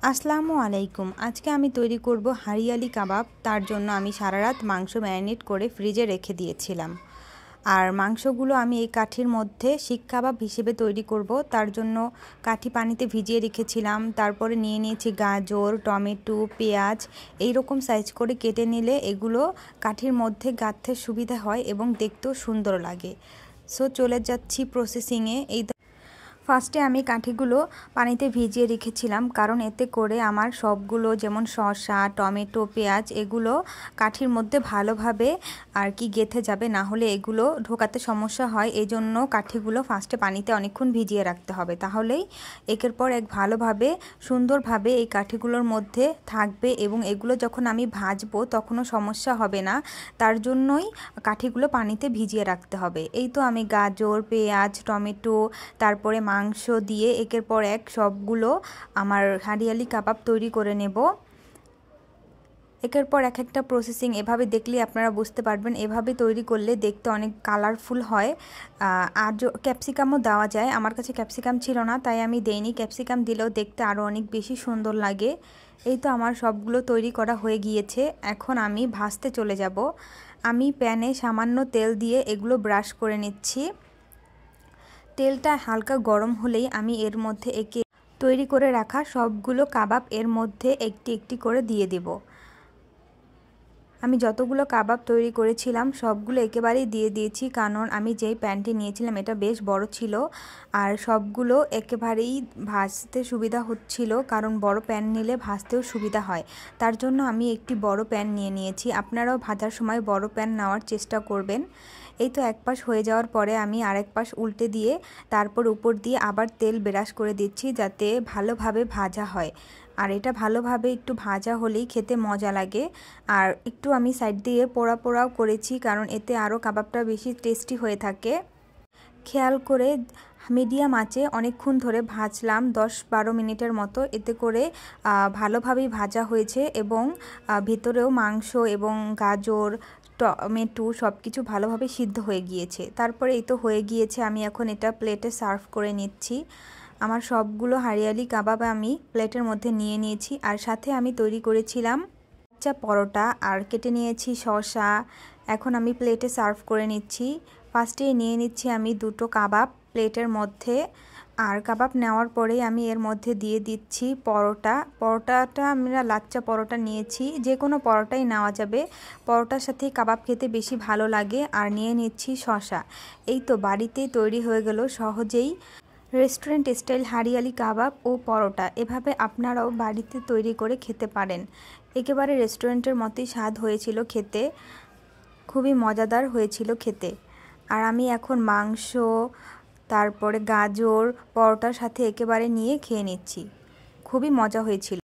আসসালামু আলাইকুম। আজকে আমি তৈরি করব হারিয়ালি কাবাব। তার জন্য আমি সারা রাত মাংস ম্যারিনেট করে ফ্রিজে রেখে দিয়েছিলাম। আর মাংসগুলো আমি এই কাঠির মধ্যে শিক কাবাব হিসেবে তৈরি করব। তার জন্য কাঠি পানিতে ভিজিয়ে রেখেছিলাম। তারপরে নিয়ে নিয়েছি গাজর, টমেটো, পেঁয়াজ। এই রকম সাইজ করে কেটে নিলে এগুলো কাঠির মধ্যে গাঁথতে সুবিধা হয় এবং দেখতেও সুন্দর লাগে। সো চলে যাচ্ছি প্রসেসিংয়ে। ফার্স্টে আমি কাঠিগুলো পানিতে ভিজিয়ে রেখেছিলাম, কারণ এতে করে আমার সবগুলো যেমন শসা, টমেটো, পেঁয়াজ এগুলো কাঠির মধ্যে ভালোভাবে গেঁথে যাবে, না হলে এগুলো ঢোকাতে সমস্যা হয়। এই জন্য কাঠিগুলো ফার্স্টে পানিতে অনেকক্ষণ ভিজিয়ে রাখতে হবে, তাহলেই একের পর এক ভালোভাবে সুন্দরভাবে এই কাঠিগুলোর মধ্যে থাকবে এবং এগুলো যখন আমি ভাজবো তখনও সমস্যা হবে না। তার জন্যই কাঠিগুলো পানিতে ভিজিয়ে রাখতে হবে। এই তো আমি গাজর, পেঁয়াজ, টমেটো, তারপরে মাংস দিয়ে একের পর এক সবগুলো আমার হারিয়ালি কাবাব তৈরি করে নেব। একের পর এক একটা প্রসেসিং এভাবে দেখলে আপনারা বুঝতে পারবেন। এভাবে তৈরি করলে দেখতে অনেক কালারফুল হয়। আর ক্যাপসিকামও দেওয়া যায়। আমার কাছে ক্যাপসিকাম ছিল না, তাই আমি দেইনি। ক্যাপসিকাম দিলেও দেখতে আরও অনেক বেশি সুন্দর লাগে। এই তো আমার সবগুলো তৈরি করা হয়ে গিয়েছে। এখন আমি ভাজতে চলে যাব। আমি প্যানে সামান্য তেল দিয়ে এগুলো ব্রাশ করে নিচ্ছি। তেলটা হালকা গরম হলেই আমি এর মধ্যে তৈরি করে রাখা সবগুলো কাবাব এর মধ্যে একটি একটি করে দিয়ে দেব। আমি যতগুলো কাবাব তৈরি করেছিলাম সবগুলো একেবারেই দিয়ে দিয়েছি, কারণ আমি যেই প্যানটি নিয়েছিলাম এটা বেশ বড় ছিল আর সবগুলো একেবারেই ভাজতে সুবিধা হচ্ছিল, কারণ বড় প্যান নিলে ভাজতেও সুবিধা হয়। তার জন্য আমি একটি বড় প্যান নিয়ে নিয়েছি। আপনারাও ভাজার সময় বড় প্যান নেওয়ার চেষ্টা করবেন। এই তো এক পাশ হয়ে যাওয়ার পরে আমি আরেক পাশ উল্টে দিয়ে তারপর উপর দিয়ে আবার তেল ব্রাশ করে দিচ্ছি, যাতে ভালোভাবে ভাজা হয়। আর এটা ভালোভাবে একটু ভাজা হলেই খেতে মজা লাগে। আর একটু আমি সাইড দিয়ে পোড়া পোড়াও করেছি, কারণ এতে আরও কাবাবটা বেশি টেস্টি হয়ে থাকে। খেয়াল করে মিডিয়াম আঁচে অনেকক্ষণ ধরে ভাজলাম, 10-12 মিনিটের মতো। এতে করে ভালোভাবেই ভাজা হয়েছে এবং ভিতরেও মাংস এবং গাজর, টমেটো সব কিছু ভালোভাবে সিদ্ধ হয়ে গিয়েছে। তারপরে এই তো হয়ে গিয়েছে। আমি এখন এটা প্লেটে সার্ভ করে নিচ্ছি। আমার সবগুলো হারিয়ালি কাবাব আমি প্লেটের মধ্যে নিয়ে নিয়েছি। আর সাথে আমি তৈরি করেছিলাম পরোটা আর কেটে নিয়েছি শসা। এখন আমি প্লেটে সার্ভ করে নিচ্ছি। ফার্স্টে নিয়ে নিচ্ছি আমি দুটো কাবাব প্লেটের মধ্যে। আর কাবাব নেওয়ার পরেই আমি এর মধ্যে দিয়ে দিচ্ছি পরোটাটা আমরা লাচ্চা পরোটা নিয়েছি, যে কোনো পরোটাই নেওয়া যাবে। পরোটার সাথে কাবাব খেতে বেশি ভালো লাগে। আর নিয়ে নিচ্ছি শসা। এই তো বাড়িতেই তৈরি হয়ে গেল সহজেই রেস্টুরেন্ট স্টাইল হারিয়ালি কাবাব ও পরোটা। এভাবে আপনারাও বাড়িতে তৈরি করে খেতে পারেন। একেবারে রেস্টুরেন্টের মতোই স্বাদ হয়েছিল খেতে, খুবই মজাদার হয়েছিল খেতে। আর আমি এখন মাংস, তারপরে গাজর পরোটার সাথে একেবারে নিয়ে খেয়ে নিচ্ছি। খুবই মজা হয়েছিল।